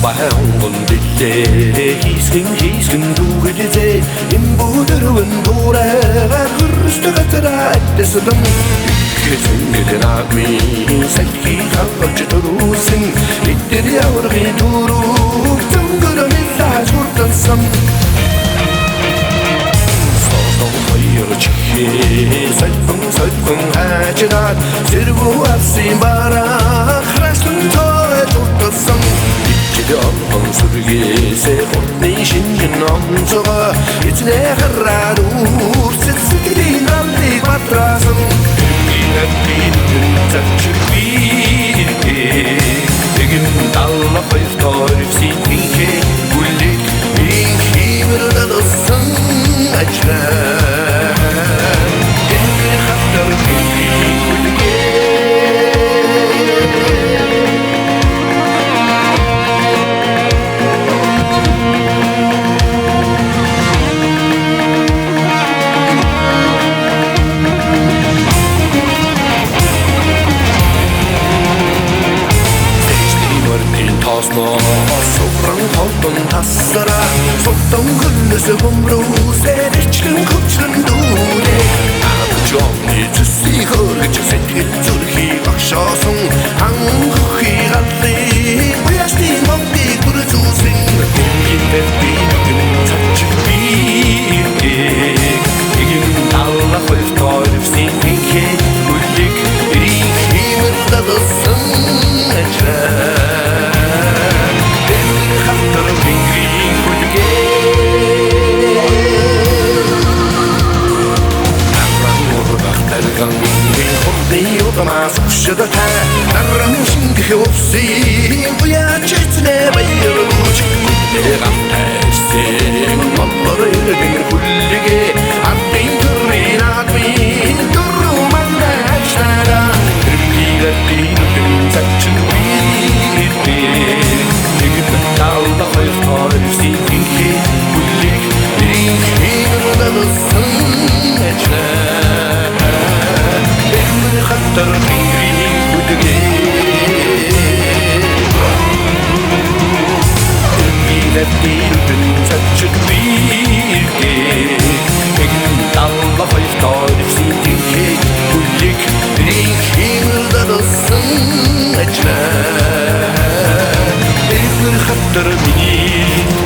Баянгон дэлээ хийсгэн дүүгэлзээ энэ бүдэрвэн дураагаар хөрсдөг газараа дэсдэн Гэсэнгэнэми сэлхий хавч дөрүүсэн иттэр яврын дөрүүг зөнгөрмөн лаажурдсан Сотон хоёрч сэлхэн хажираад зэрвүү авсын бараа храслан тойдурдсан Ичидон сүргээсээ хотны шинжин онцогоо эцнээ хараад үрсэлсэтгэлийн амлыг батраасан Эгэн талла хоёртоор ивсийнхээ бүлэг инхимэр надасан ажраа Эгэн хатар хинхий бүлэгээ Сofran холдон тассара Сотон хөлнөсө бомрүүсээр ичгэн хүчлэн дүүрэ Жонны зүсий хөргөж сэтгэл зүрхий багшоосон Хангухи галлыг Уясны мовдыг бүрзүүсэн Гинээр бийгэн цачиг бийгэн Эгэн талла хоёртоор өвсийнхээ бүлэг Ирихимэр дадасан ажраа Шадата наран шингэх өвсөн буяач эцнээ баярлууч Эрамтайсэн маммарэлгэн хүлэгээ Ардын төрийн админ дөрөман дайчнара Тэрмлигэрдийн цачин бийдээ Нэгэн талда хоёртоор өвсийнхээ бүлэг Ирихимэр дадасан ажраа Эмэр хаттар Дэрдийн цачиг бийдээ Эгэн талла хоёртоор ивсийнхээ бүлэг Ирихимэр дадасан ажраа Эмэр хаттар миний